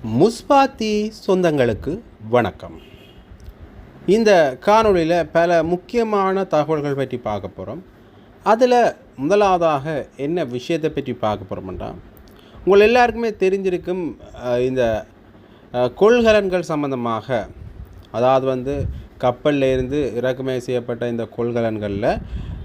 முஸ்பாத்தி சொந்தங்களுக்கு வணக்கம். இந்த காணொளியில் பல முக்கியமான தகவல்கள் பற்றி பார்க்க போகிறோம். அதில் முதலாவதாக என்ன விஷயத்தை பற்றி பார்க்க போகிறோம்னா, உங்கள் எல்லாருக்குமே தெரிஞ்சிருக்கும் இந்த கொள்கலன்கள் சம்பந்தமாக, அதாவது கப்பலில் இருந்து இறக்குமதி செய்யப்பட்ட இந்த கொள்கலன்களில்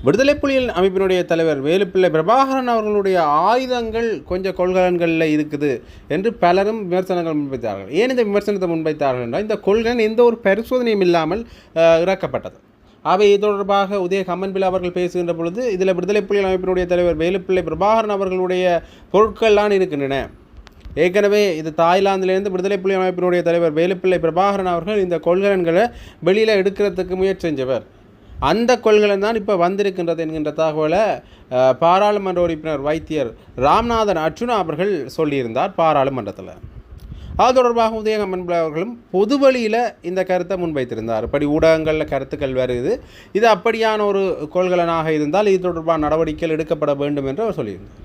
விடுதலை புலிகள் அமைப்பினுடைய தலைவர் வேலுப்பிள்ளை பிரபாகரன் அவர்களுடைய ஆயுதங்கள் கொஞ்சம் கொள்கலன்களில் இருக்குது என்று பலரும் விமர்சனங்கள் முன்வைத்தார்கள். ஏன் இந்த விமர்சனத்தை முன்வைத்தார்கள் என்றால், இந்த கொள்கலன் எந்த ஒரு பரிசோதனையும் இல்லாமல் இறக்கப்பட்டது. அவை தொடர்பாக உதய கம்மன்பில் அவர்கள் பேசுகின்ற பொழுது, இதில் விடுதலை புலிகள் அமைப்பினுடைய தலைவர் வேலுப்பிள்ளை பிரபாகரன் அவர்களுடைய பொருட்கள்லாம் இருக்கின்றன. ஏற்கனவே இது தாய்லாந்திலிருந்து விடுதலை புலிகள் அமைப்பினுடைய தலைவர் வேலுப்பிள்ளை பிரபாகரன் அவர்கள் இந்த கொள்கலன்களை வெளியில் எடுக்கிறதுக்கு முயற்சி செஞ்சவர். அந்த கொள்கலன் தான் இப்போ வந்திருக்கின்றது என்கின்ற தகவலை பாராளுமன்ற உறுப்பினர் வைத்தியர் ராம்நாதன் அர்ச்சுனா அவர்கள் சொல்லியிருந்தார் பாராளுமன்றத்தில். அது தொடர்பாக உதயகம்மன் அவர்களும் பொது வழியில் இந்த கருத்தை முன்வைத்திருந்தார். இப்படி ஊடகங்களில் கருத்துக்கள் வருது, இது அப்படியான ஒரு கொள்கலனாக இருந்தால் இது தொடர்பான நடவடிக்கைகள் எடுக்கப்பட வேண்டும் என்று அவர் சொல்லியிருந்தார்.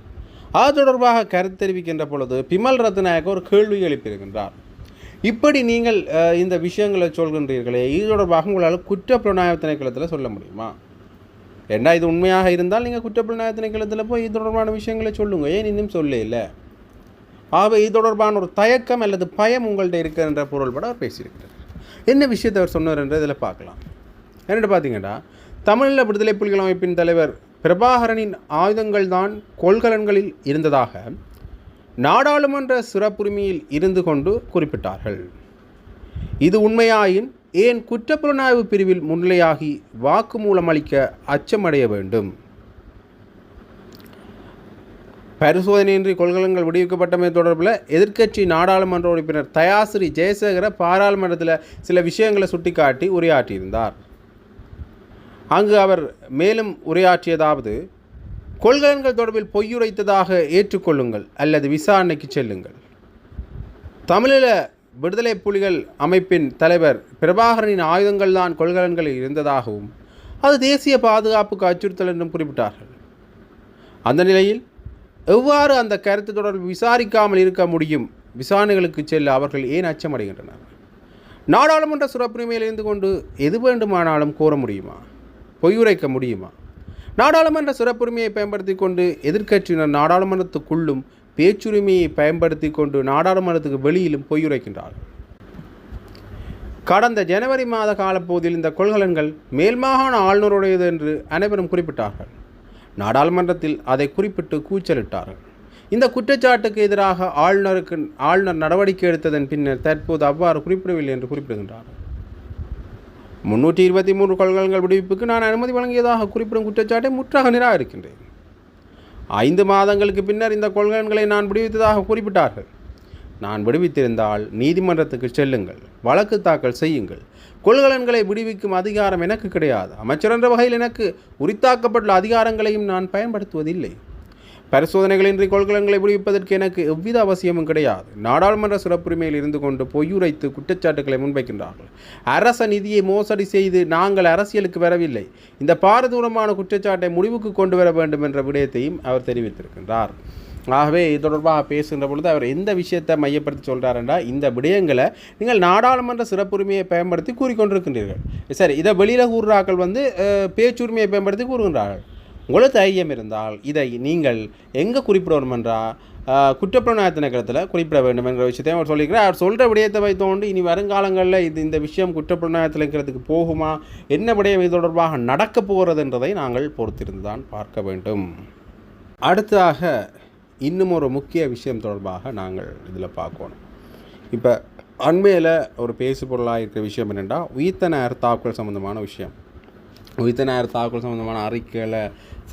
அது தொடர்பாக கருத்து தெரிவிக்கின்ற பொழுது பிமல் ரத்நாயக்க ஒரு கேள்வி எழுப்பியிருக்கின்றார். இப்படி நீங்கள் இந்த விஷயங்களை சொல்கின்றீர்களே, இது தொடர்பாக உங்களால் குற்றப்புலனாய்வு திணைக்களத்தில் சொல்ல முடியுமா? ஏன்னா இது உண்மையாக இருந்தால் நீங்கள் குற்றப்புலனாய்வு திணைக்களத்தில் போய் இது தொடர்பான விஷயங்களை சொல்லுங்கள். ஏன் இன்னும் சொல்ல இல்லை? ஆக இது தொடர்பான ஒரு தயக்கம் அல்லது பயம் உங்கள்கிட்ட இருக்கின்ற பொருள்பட அவர் பேசியிருக்கிறார். என்ன விஷயத்தை அவர் சொன்னார் என்று இதில் பார்க்கலாம். என்னென்னு பார்த்தீங்கன்னா, தமிழில் விடுதலை புலிகள் அமைப்பின் தலைவர் பிரபாகரனின் ஆயுதங்கள் தான் கொள்கலன்களில் இருந்ததாக நாடாளுமன்ற சிறப்புரிமையில் இருந்து கொண்டு குறிப்பிட்டார்கள். இது உண்மையாயின் ஏன் குற்றப்புலனாய்வு பிரிவில் முன்னிலையாகி வாக்குமூலம் அளிக்க அச்சமடைய வேண்டும்? பரிசோதனையின்றி கொள்கலன்கள் விடுவிக்கப்பட்டமை தொடர்பில் எதிர்க்கட்சி நாடாளுமன்ற உறுப்பினர் தயாசிறி ஜெயசேகர பாராளுமன்றத்தில் சில விஷயங்களை சுட்டிக்காட்டி உரையாற்றியிருந்தார். அங்கு அவர் மேலும் உரையாற்றியதாவது, கொள்கலன்கள் தொடர்பில் பொய்யுரைத்ததாக ஏற்றுக்கொள்ளுங்கள் அல்லது விசாரணைக்கு செல்லுங்கள். தமிழில் விடுதலை புலிகள் அமைப்பின் தலைவர் பிரபாகரனின் ஆயுதங்கள் தான் கொள்கலன்களில் இருந்ததாகவும் அது தேசிய பாதுகாப்புக்கு அச்சுறுத்தல் என்றும் குறிப்பிட்டார்கள். அந்த நிலையில் எவ்வாறு அந்த கருத்து தொடர்பில் விசாரிக்காமல் இருக்க முடியும்? விசாரணைகளுக்கு செல்ல அவர்கள் ஏன் அச்சமடைகின்றனர்? நாடாளுமன்ற சிறப்புரிமையில் இருந்து கொண்டு எது வேண்டுமானாலும் கோர முடியுமா? பொய்யுரைக்க முடியுமா? நாடாளுமன்ற சிறப்புரிமையை பயன்படுத்தி கொண்டு எதிர்க்கட்சியினர் நாடாளுமன்றத்துக்குள்ளும் பேச்சுரிமையை பயன்படுத்தி கொண்டு நாடாளுமன்றத்துக்கு வெளியிலும் பொய்யுரைக்கின்றார்கள். கடந்த ஜனவரி மாத காலப்பகுதியில் இந்த கொள்கலன்கள் மேல்மாகாண ஆளுநருடையது என்று அனைவரும் குறிப்பிட்டார்கள். நாடாளுமன்றத்தில் அதை குறிப்பிட்டு கூச்சலிட்டார்கள். இந்த குற்றச்சாட்டுக்கு எதிராக ஆளுநர் நடவடிக்கை எடுத்ததன் பின்னர் தற்போது அவ்வாறு குறிப்பிடவில்லை என்று குறிப்பிடுகின்றார்கள். 323 கொள்கலன்கள் விடுவிப்புக்கு நான் அனுமதி வழங்கியதாக குறிப்பிடும் குற்றச்சாட்டை முற்றாக நிராகரிக்கின்றேன். 5 மாதங்களுக்கு பின்னர் இந்த கொள்கலன்களை நான் விடுவித்ததாக குறிப்பிட்டார்கள். நான் விடுவித்திருந்தால் நீதிமன்றத்துக்கு செல்லுங்கள், வழக்கு தாக்கல் செய்யுங்கள். கொள்கலன்களை விடுவிக்கும் அதிகாரம் எனக்கு கிடையாது. அமைச்சர் என்ற வகையில் எனக்கு உரித்தாக்கப்பட்டுள்ள அதிகாரங்களையும் நான் பயன்படுத்துவதில்லை. பரிசோதனைகளின்றி கொள்கலன்களை விடுவிப்பதற்கு எனக்கு எவ்வித அவசியமும் கிடையாது. நாடாளுமன்ற சிறப்புரிமையில் இருந்து கொண்டு பொய்யுரைத்து குற்றச்சாட்டுகளை முன்வைக்கின்றார்கள். அரச நிதியை மோசடி செய்து நாங்கள் அரசியலுக்கு வரவில்லை. இந்த பாரதூரமான குற்றச்சாட்டை முடிவுக்கு கொண்டு வர வேண்டும் என்ற விடயத்தையும் அவர் தெரிவித்திருக்கின்றார். ஆகவே இது தொடர்பாக பேசுகின்ற பொழுது அவர் எந்த விஷயத்தை மையப்படுத்தி சொல்கிறார் என்றால், இந்த விடயங்களை நீங்கள் நாடாளுமன்ற சிறப்புரிமையை பயன்படுத்தி கூறிக்கொண்டிருக்கின்றீர்கள். சரி, இதை வெளியில் கூறுறாக்கள் பேச்சுரிமையை பயன்படுத்தி கூறுகின்றார்கள். உங்களுக்கு தைரியம் இருந்தால் இதை நீங்கள் எங்கே குறிப்பிடணும் என்றால் குற்றப்புலனாய்வு திணைக்களத்தில் குறிப்பிட வேண்டும் என்ற விஷயத்தையும் அவர் சொல்லியிருக்கிறார். அவர் சொல்கிற விடயத்தை வைத்தோண்டு இனி வருங்காலங்களில் இந்த விஷயம் குற்றப்புலனாய்வு திணைக்களத்துக்கு போகுமா, என்ன விடயம் இது தொடர்பாக நடக்கப் போகிறது என்றதை நாங்கள் பொறுத்திருந்து தான் பார்க்க வேண்டும். அடுத்ததாக இன்னும் ஒரு முக்கிய விஷயம் தொடர்பாக நாங்கள் இதில் பார்க்கணும். இப்போ அண்மையில் ஒரு பேசு பொருளாக இருக்கிற விஷயம் என்னென்னா, உயிர்த்த தாக்குதல் சம்மந்தமான விஷயம். உயிர்த்த தாக்குதல் சம்மந்தமான அறிக்கைகளை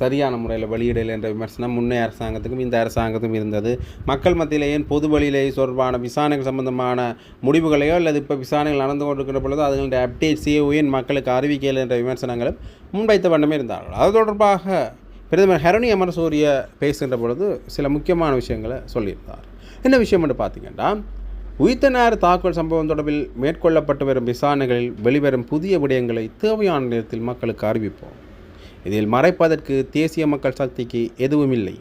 சரியான முறையில் வெளியிடலை என்ற விமர்சனம் முன்னே அரசாங்கத்துக்கும் இந்த அரசாங்கத்துக்கும் இருந்தது. மக்கள் மத்தியில் ஏன் பொது வழியிலேயே தொடர்பான விசாரணைகள் சம்பந்தமான முடிவுகளையோ அல்லது இப்போ விசாரணைகள் நடந்து கொண்டிருக்கிற பொழுது அதுகளுடைய அப்டேட்ஸையோ ஏன் மக்களுக்கு அறிவிக்கையில் என்ற விமர்சனங்களும் முன்வைத்த வண்ணமே இருந்தார்கள். அது தொடர்பாக பிரதமர் ஹரணி அமரசூரிய பேசுகின்ற பொழுது சில முக்கியமான விஷயங்களை சொல்லியிருந்தார். என்ன விஷயம் என்று பார்த்தீங்கன்னா, உயிர்த்த தாக்குதல் சம்பவம் தொடர்பில் மேற்கொள்ளப்பட்டு வரும் விசாரணைகளில் வெளிவரும் புதிய விடயங்களை தேவையான நேரத்தில் மக்களுக்கு அறிவிப்போம். இதில் மறைப்பதற்கு தேசிய மக்கள் சக்திக்கு எதுவும் இல்லை.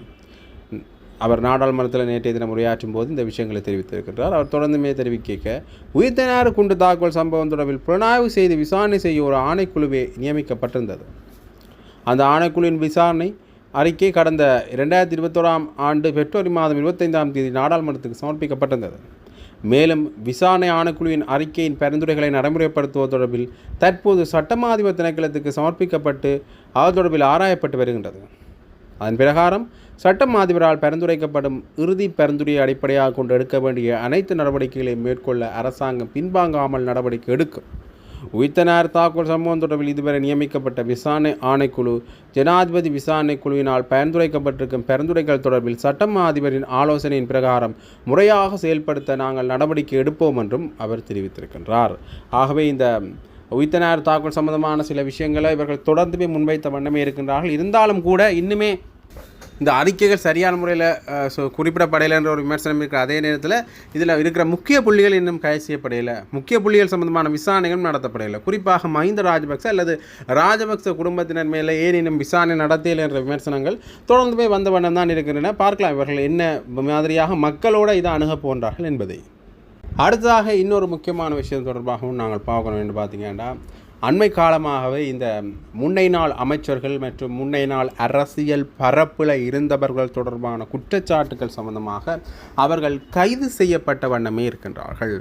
அவர் நாடாளுமன்றத்தில் நேற்றைய தினம் உரையாற்றும் போது இந்த விஷயங்களை தெரிவித்திருக்கின்றார். அவர் தொடர்ந்துமே தெரிவிக்க உயிர்த்தனாறு குண்டு தாக்குதல் சம்பவம் தொடர்பில் புலனாய்வு செய்து விசாரணை செய்ய ஒரு ஆணைக்குழுவே நியமிக்கப்பட்டிருந்தது. அந்த ஆணைக்குழுவின் விசாரணை அறிக்கை கடந்த 2021 ஆண்டு பிப்ரவரி மாதம் 25ஆம் தேதி நாடாளுமன்றத்துக்கு சமர்ப்பிக்கப்பட்டிருந்தது. மேலும் விசாரணை ஆணைக்குழுவின் அறிக்கையின் பரிந்துரைகளை நடைமுறைப்படுத்துவது தொடர்பில் தற்போது சட்டமா அதிபர் திணைக்களத்துக்கு சமர்ப்பிக்கப்பட்டு அது தொடர்பில் ஆராயப்பட்டு வருகின்றது. அதன் பிரகாரம் சட்டமா அதிபரால் பரிந்துரைக்கப்படும் இறுதி பரிந்துரையை அடிப்படையாக கொண்டு எடுக்க வேண்டிய அனைத்து நடவடிக்கைகளையும் மேற்கொள்ள அரசாங்கம் பின்வாங்காமல் நடவடிக்கை எடுக்கும். உயிர்த்தனார் தாக்குதல் சம்பவம் தொடர்பில் இதுவரை நியமிக்கப்பட்ட விசாரணை ஆணைக்குழு ஜனாதிபதி விசாரணை குழுவினால் பரிந்துரைக்கப்பட்டிருக்கும் பரிந்துரைகள் தொடர்பில் சட்டமா அதிபரின் ஆலோசனையின் பிரகாரம் முறையாக செயல்படுத்த நாங்கள் நடவடிக்கை எடுப்போம் என்றும் அவர் தெரிவித்திருக்கின்றார். ஆகவே இந்த உயிர்த்தனார் தாக்குதல் சம்பந்தமான சில விஷயங்களை இவர்கள் தொடர்ந்துமே முன்வைத்த வண்ணமே இருக்கின்றார்கள். இருந்தாலும் கூட இன்னுமே இந்த அறிக்கைகள் சரியான முறையில் குறிப்பிடப்படையில என்ற ஒரு விமர்சனம் இருக்கிற அதே நேரத்தில் இதில் இருக்கிற முக்கிய புள்ளிகள் இன்னும் கைது செய்யப்படையில, முக்கிய புள்ளிகள் சம்பந்தமான விசாரணைகளும் நடத்தப்படையில, குறிப்பாக மஹிந்த ராஜபக்ச அல்லது ராஜபக்ச குடும்பத்தினர் மேலே ஏன் இன்னும் விசாரணை நடத்தையில் என்ற விமர்சனங்கள் தொடர்ந்துமே வந்த வண்ணம் தான் இருக்கின்றன. பார்க்கலாம் இவர்கள் என்ன மாதிரியாக மக்களோடு இதை அணுக போன்றார்கள் என்பதை. அடுத்ததாக இன்னொரு முக்கியமான விஷயம் தொடர்பாகவும் நாங்கள் பார்க்கணும் என்று பார்த்தீங்கன்னா, அண்மை காலமாகவே இந்த முன்னை நாள் அமைச்சர்கள் மற்றும் முன்னை நாள் அரசியல் பரப்பில் இருந்தவர்கள் தொடர்பான குற்றச்சாட்டுகள் சம்பந்தமாக அவர்கள் கைது செய்யப்பட்ட வண்ணமே இருக்கின்றார்கள்.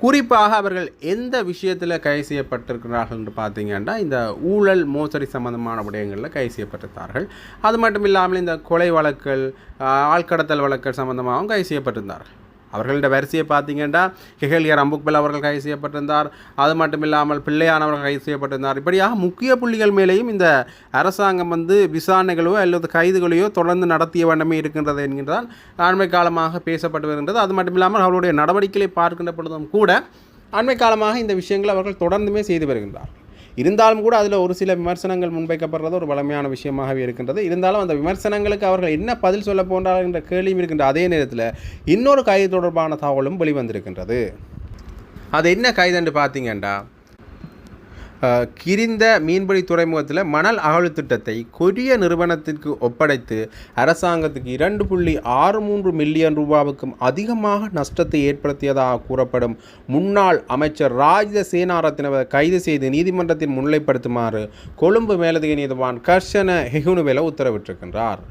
குறிப்பாக அவர்கள் எந்த விஷயத்தில் கைது செய்யப்பட்டிருக்கிறார்கள் என்று பார்த்தீங்கன்னா, இந்த ஊழல் மோசடி சம்பந்தமான விடயங்களில் கைது செய்யப்பட்டிருந்தார்கள். அது மட்டும் இல்லாமல் இந்த கொலை வழக்குகள், ஆழ்கடத்தல் வழக்குகள் சம்பந்தமாகவும் கைது செய்யப்பட்டிருந்தார்கள். அவர்களோட வரிசையை பார்த்தீங்கன்னா, ஹெகலியர் அம்புக்பெல் அவர்கள் கைது செய்யப்பட்டிருந்தார். அது மட்டும் இல்லாமல் பிள்ளையானவர்கள் கைது செய்யப்பட்டிருந்தார். இப்படியாக முக்கிய புள்ளிகள் மேலேயும் இந்த அரசாங்கம் விசாரணைகளோ அல்லது கைதுகளையோ தொடர்ந்து நடத்திய வண்ணமே இருக்கின்றது என்கின்றால் அண்மை காலமாக பேசப்பட்டு வருகின்றது. அது மட்டும் இல்லாமல் அவருடைய நடவடிக்கைகளை பார்க்கின்ற பொழுதும் கூட அண்மை காலமாக இந்த விஷயங்களை அவர்கள் தொடர்ந்துமே செய்து வருகின்றார். இருந்தாலும் கூட அதில் ஒரு சில விமர்சனங்கள் முன்வைக்கப்படுறது ஒரு வலிமையான விஷயமாகவே இருக்கின்றது. இருந்தாலும் அந்த விமர்சனங்களுக்கு அவர்கள் என்ன பதில் சொல்ல போன்றார்கள் என்ற கேள்வியும் இருக்கின்ற அதே நேரத்தில் இன்னொரு கைது தொடர்பான தகவலும் வெளிவந்திருக்கின்றது. அது என்ன கைது என்று பார்த்தீங்கன்னா, கிரிந்த மீன்பிடி துறைமுகத்தில் மணல் அகழ்வு திட்டத்தை கொரிய நிறுவனத்திற்கு ஒப்படைத்து அரசாங்கத்துக்கு 2.63 மில்லியன் ரூபாவுக்கும் அதிகமாக நஷ்டத்தை ஏற்படுத்தியதாக கூறப்படும் முன்னாள் அமைச்சர் ராஜித சேனாரத்னவை கைது செய்து நீதிமன்றத்தில் முன்னிலைப்படுத்துமாறு கொழும்பு மேலதிக நீதிவான் கர்ஷன ஹெகுனுவேல உத்தரவிட்டிருக்கின்றார்.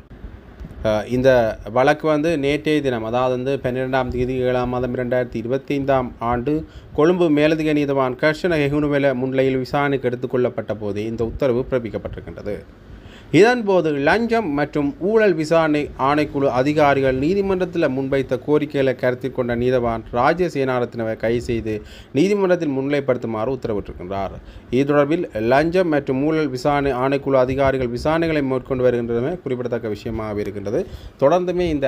இந்த வழக்கு நேற்றைய தினம், அதாவது 12ஆம் தேதி 7ஆம் மாதம் 2025ஆம் ஆண்டு கொழும்பு மேலதிக நீதிவான் கர்ஷன ஹெகுனுவேல முன்னிலையில் விசாரணைக்கு எடுத்துக்கொள்ளப்பட்ட போதே இந்த உத்தரவு பிறப்பிக்கப்பட்டிருக்கின்றது. இதன்போது லஞ்சம் மற்றும் ஊழல் விசாரணை ஆணைக்குழு அதிகாரிகள் நீதிமன்றத்தில் முன்வைத்த கோரிக்கைகளை கருத்தில் கொண்ட நீதிவான் ராஜ்ய சேனாரத்னவை கைது செய்து நீதிமன்றத்தில் முன்னிலைப்படுத்துமாறு உத்தரவிட்டிருக்கின்றார். இது தொடர்பில் லஞ்சம் மற்றும் ஊழல் விசாரணை ஆணைக்குழு அதிகாரிகள் விசாரணைகளை மேற்கொண்டு வருகின்றதுமே குறிப்பிடத்தக்க விஷயமாக இருக்கின்றது. தொடர்ந்துமே இந்த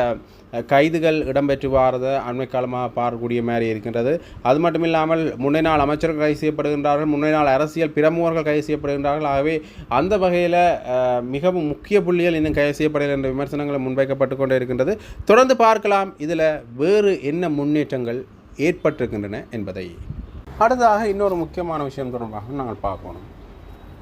கைதுகள் இடம்பெற்று வாரத அண்மை காலமாக பார்க்கக்கூடிய மாதிரி இருக்கின்றது. அது மட்டும் இல்லாமல் முன்னை நாள் அமைச்சர்கள் கைது செய்யப்படுகின்றார்கள், முன்னை நாள் அரசியல் பிரமுகர்கள் கைது செய்யப்படுகின்றார்கள். ஆகவே அந்த வகையில் மிகவும் முக்கிய புள்ளிகள் இன்னும் கைது செய்யப்படவில்லை என்ற விமர்சனங்கள் முன்வைக்கப்பட்டு கொண்டே இருக்கின்றது. தொடர்ந்து பார்க்கலாம் இதில் வேறு என்ன முன்னேற்றங்கள் ஏற்பட்டிருக்கின்றன என்பதை. அடுத்ததாக இன்னொரு முக்கியமான விஷயம் தொடர்பாக நாங்கள் பார்க்கணும்.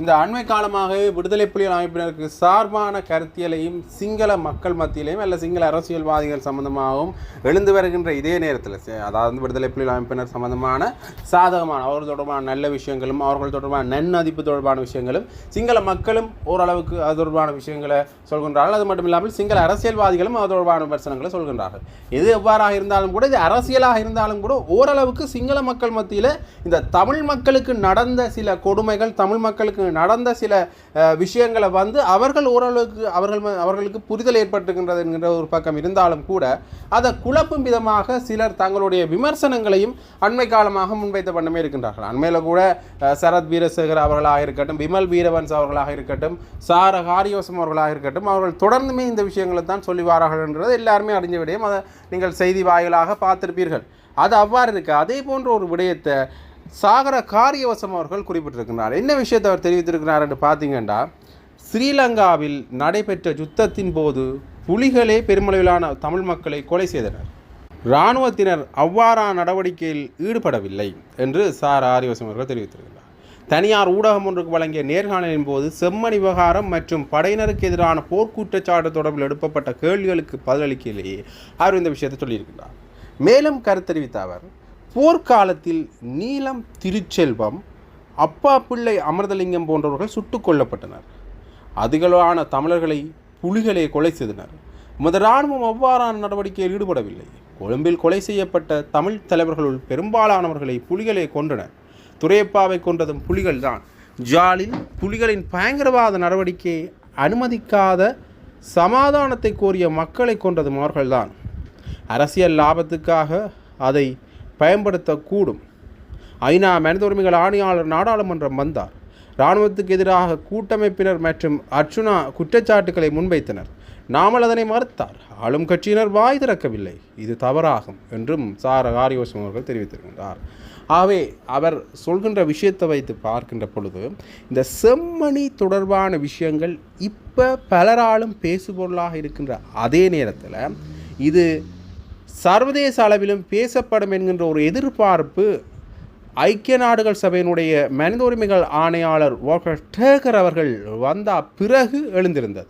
இந்த அண்மை காலமாகவே விடுதலை புலிகள் அமைப்பினருக்கு சார்பான கருத்தியலையும் சிங்கள மக்கள் மத்தியிலையும் அல்ல சிங்கள அரசியல்வாதிகள் சம்பந்தமாகவும் எழுந்து வருகின்ற இதே நேரத்தில், அதாவது விடுதலை புலிகள் அமைப்பினர் சம்பந்தமான சாதகமான அவர்கள் தொடர்பான நல்ல விஷயங்களும் அவர்கள் தொடர்பான நன்மதிப்பு தொடர்பான விஷயங்களும் சிங்கள மக்களும் ஓரளவுக்கு அது தொடர்பான விஷயங்களை சொல்கின்றார்கள். அது மட்டும் இல்லாமல் சிங்கள அரசியல்வாதிகளும் அது தொடர்பான விமர்சனங்களை சொல்கின்றார்கள். எது எவ்வாறாக இருந்தாலும் கூட, இது அரசியலாக இருந்தாலும் கூட ஓரளவுக்கு சிங்கள மக்கள் மத்தியில் இந்த தமிழ் மக்களுக்கு நடந்த சில கொடுமைகள், தமிழ் மக்களுக்கு நடந்த சில விஷயங்களை அவர்கள் ஓரளவுக்கு அவர்களுக்கு புரிதல் ஏற்பட்டிருக்கின்றது என்கின்ற ஒரு பக்கம் இருந்தாலும் கூட அதை குழப்பும் விதமாக சிலர் தங்களுடைய விமர்சனங்களையும் அண்மை காலமாக முன்வைத்த வண்ணமே இருக்கின்றார்கள். அண்மையில் கூட சரத் வீரசேகர் அவர்களாக இருக்கட்டும், விமல் வீரவன்ஸ் அவர்களாக இருக்கட்டும், சார காரியோசம் அவர்களாக இருக்கட்டும், அவர்கள் தொடர்ந்துமே இந்த விஷயங்களை தான் சொல்லி வாரார்கள் என்றது எல்லாருமே அறிஞ்ச விடயம். அதை நீங்கள் செய்தி வாயிலாக பார்த்திருப்பீர்கள். அது அவ்வாறு இருக்கு. அதே போன்ற ஒரு விடயத்தை சாகர காரியவசம் அவர்கள் குறிப்பிட்டிருக்கிறார். என்ன விஷயத்தை அவர் தெரிவித்திருக்கிறார் என்று பார்த்தீங்கன்னா, ஸ்ரீலங்காவில் நடைபெற்ற யுத்தத்தின் போது புலிகளே பெருமளவிலான தமிழ் மக்களை கொலை செய்தனர், இராணுவத்தினர் அவ்வாறான நடவடிக்கையில் ஈடுபடவில்லை என்று சார ஆரியவசம் அவர்கள் தெரிவித்திருக்கிறார். தனியார் ஊடகம் ஒன்றுக்கு வழங்கிய நேர்காணலின் போது செம்மணி விவகாரம் மற்றும் படையினருக்கு எதிரான போர்க்குற்றச்சாட்டு தொடர்பில் எழுப்பப்பட்ட கேள்விகளுக்கு பதிலளிக்கையிலேயே அவர் இந்த விஷயத்தை சொல்லியிருக்கிறார். மேலும் கருத்தறிவித்த அவர், போர்க்காலத்தில் நீலம் திருச்செல்வம், அப்பா பிள்ளை அமிர்தலிங்கம் போன்றவர்கள் சுட்டுக் கொல்லப்பட்டனர். அதிகளவான தமிழர்களை புலிகளை கொலை செய்தனர். நமது இராணுவம் அவ்வாறான நடவடிக்கையில் ஈடுபடவில்லை. கொழும்பில் கொலை செய்யப்பட்ட தமிழ் தலைவர்களுள் பெரும்பாலானவர்களை புலிகளை கொன்றனர். துரையப்பாவை கொன்றதும் புலிகள் தான். ஜாலில் புலிகளின் பயங்கரவாத நடவடிக்கையை அனுமதிக்காத சமாதானத்தை கோரிய மக்களை கொன்றதும் அவர்கள்தான். அரசியல் லாபத்துக்காக அதை பயன்படுத்தக்கூடும். ஐநா மனித உரிமைகள் ஆணையாளர் நாடாளுமன்றம் வந்தார். இராணுவத்துக்கு எதிராக கூட்டமைப்பினர் மற்றும் அர்ச்சுனா குற்றச்சாட்டுக்களை முன்வைத்தனர். நாமல் அதனை மறுத்தார். ஆளும் கட்சியினர் வாய் திறக்கவில்லை. இது தவறாகும் என்றும் காரியோசம் அவர்கள் தெரிவித்திருக்கின்றார். ஆகவே அவர் சொல்கின்ற விஷயத்தை வைத்து பார்க்கின்ற பொழுது இந்த செம்மணி தொடர்பான விஷயங்கள் இப்போ பலராலும் பேசுபொருளாக இருக்கின்ற அதே நேரத்தில் இது சர்வதேச அளவிலும் பேசப்படும் என்கின்ற ஒரு எதிர்பார்ப்பு ஐக்கிய நாடுகள் சபையினுடைய மனித உரிமைகள் ஆணையாளர் வால்கர் டர்கர் அவர்கள் வந்த பிறகு எழுந்திருந்தது.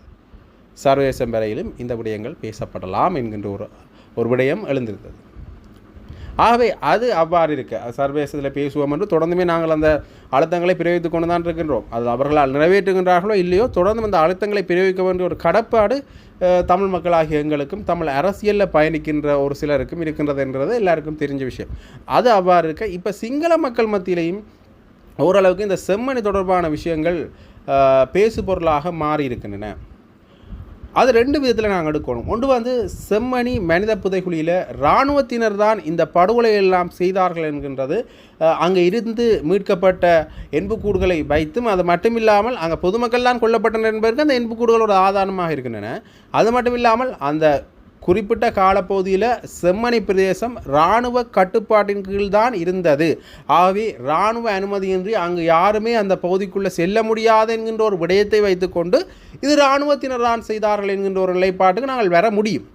சர்வதேச வரையிலும் இந்த விடயங்கள் பேசப்படலாம் என்கின்ற ஒரு விடயம் எழுந்திருந்தது. ஆகவே அது அவ்வாறு இருக்க சர்வதேசத்தில் பேசுவோம் என்று தொடர்ந்துமே நாங்கள் அந்த அழுத்தங்களை பிரயோகித்து கொண்டு தான் இருக்கின்றோம். அது அவர்களால் நிறைவேற்றுகின்றார்களோ இல்லையோ தொடர்ந்து அந்த அழுத்தங்களை பிரயோகிக்க வேண்டிய ஒரு கடப்பாடு தமிழ் மக்களாகிய எங்களுக்கும் தமிழ் அரசியலில் பயணிக்கின்ற ஒரு சிலருக்கும் இருக்கின்றது என்றது எல்லாருக்கும் தெரிஞ்ச விஷயம். அது அவ்வாறு இருக்க இப்போ சிங்கள மக்கள் மத்தியிலையும் ஓரளவுக்கு இந்த செம்மணி தொடர்பான விஷயங்கள் பேசு பொருளாக மாறி இருக்கின்றன. அது ரெண்டு விதத்தில் நாங்கள் எடுக்கணும். ஒன்று செம்மணி மனித புதைகுழியில் இராணுவத்தினர் தான் இந்த படுகொலை எல்லாம் செய்தார்கள் என்கின்றது அங்கே இருந்து மீட்கப்பட்ட எண்புக்கூடுகளை வைத்தும், அது மட்டுமில்லாமல் அங்கே பொதுமக்கள் தான் கொல்லப்பட்டனர் என்பதற்கு அந்த எண்புக்கூடுகள் ஒரு ஆதாரமாக இருக்கின்றன. அது மட்டும் இல்லாமல் அந்த குறிப்பிட்ட காலப்பகுதியில் செம்மணி பிரதேசம் இராணுவ கட்டுப்பாட்டின் கீழ் தான் இருந்தது. ஆகவே இராணுவ அனுமதியின்றி அங்கு யாருமே அந்த பகுதிக்குள்ளே செல்ல முடியாது என்கின்ற ஒரு விடயத்தை வைத்துக்கொண்டு இது இராணுவத்தினர் தான் செய்தார்கள் என்கின்ற ஒரு நிலைப்பாட்டுக்கு நாங்கள் வர முடியும்.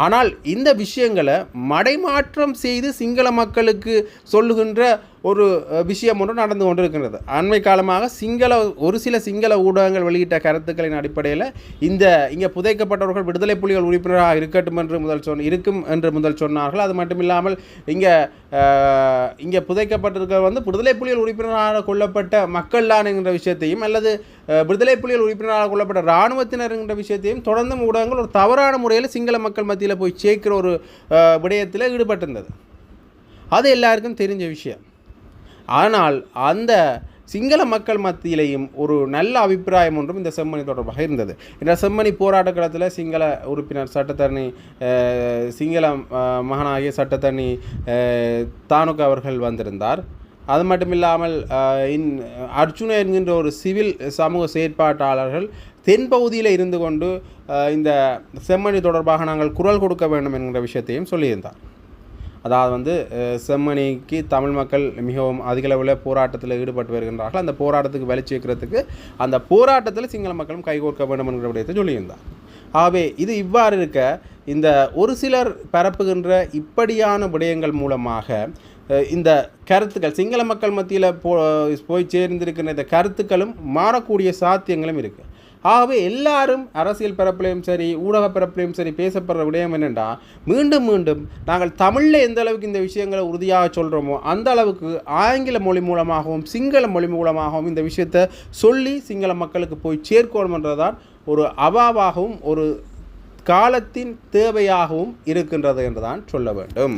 ஆனால் இந்த விஷயங்களை மடைமாற்றம் செய்து சிங்கள மக்களுக்கு சொல்லுகின்ற ஒரு விஷயம் ஒன்று நடந்து கொண்டிருக்கின்றது. அண்மை காலமாக ஒரு சில சிங்கள ஊடகங்கள் வெளியிட்ட கருத்துக்களின் அடிப்படையில் இங்கே புதைக்கப்பட்டவர்கள் விடுதலை புலிகள் உறுப்பினராக இருக்கட்டும் என்று இருக்கும் என்று முதல் சொன்னார்கள். அது மட்டும் இல்லாமல் இங்கே புதைக்கப்பட்டிருக்க விடுதலை புலிகள் உறுப்பினராக கொல்லப்பட்ட மக்கள் தான் என்கிற விஷயத்தையும் அல்லது விடுதலை புலிகள் உறுப்பினராக கொல்லப்பட்ட இராணுவத்தினர் என்கிற விஷயத்தையும் தொடர்ந்தும் ஊடகங்கள் ஒரு தவறான முறையில் சிங்கள மக்கள் மத்தியில் போய் சேர்க்கிற ஒரு விடயத்தில் ஈடுபட்டிருந்தது. அது எல்லாருக்கும் தெரிஞ்ச விஷயம். ஆனால் அந்த சிங்கள மக்கள் மத்தியிலேயும் ஒரு நல்ல அபிப்பிராயம் ஒன்றும் இந்த செம்மணி தொடர்பாக இருந்தது. இந்த செம்மணி போராட்ட காலத்தில் சிங்கள உறுப்பினர் சட்டத்தரணி சிங்கள மகனாகிய சட்டத்தரணி தானுக அவர்கள் வந்திருந்தார். அது மட்டும் இல்லாமல் அர்ஜுனா என்கின்ற ஒரு சிவில் சமூக செயற்பாட்டாளர்கள் தென்பகுதியில் இருந்து கொண்டு இந்த செம்மணி தொடர்பாக நாங்கள் குரல் கொடுக்க வேண்டும் என்கிற விஷயத்தையும் சொல்லியிருந்தார். அதாவது செம்மணிக்கு தமிழ் மக்கள் மிகவும் அதிகளவில் போராட்டத்தில் ஈடுபட்டு வருகின்றார்கள். அந்த போராட்டத்துக்கு வலி சேர்க்கிறதுக்கு அந்த போராட்டத்தில் சிங்கள மக்களும் கைகோர்க்க வேண்டும் என்கிற விடயத்தை சொல்லியிருந்தார். ஆகவே இது இவ்வாறு இருக்க இந்த ஒரு சிலர் பரப்புகின்ற இப்படியான விடயங்கள் மூலமாக இந்த கருத்துக்கள் சிங்கள மக்கள் மத்தியில் போய் சேர்ந்திருக்கின்ற இந்த கருத்துக்களும் மாறக்கூடிய சாத்தியங்களும் இருக்குது. ஆகவே எல்லாரும் அரசியல் பரப்பிலையும் சரி ஊடக பரப்பிலையும் சரி பேசப்படுற விடயம் என்னென்னா, மீண்டும் மீண்டும் நாங்கள் தமிழில் எந்த அளவுக்கு இந்த விஷயங்களை உறுதியாக சொல்கிறோமோ அந்த அளவுக்கு ஆங்கில மொழி மூலமாகவும் சிங்கள மொழி மூலமாகவும் இந்த விஷயத்தை சொல்லி சிங்கள மக்களுக்கு போய் சேர்க்கணும் என்றதான் ஒரு அவாவாகவும் ஒரு காலத்தின் தேவையாகவும் இருக்கின்றது என்றுதான் சொல்ல வேண்டும்.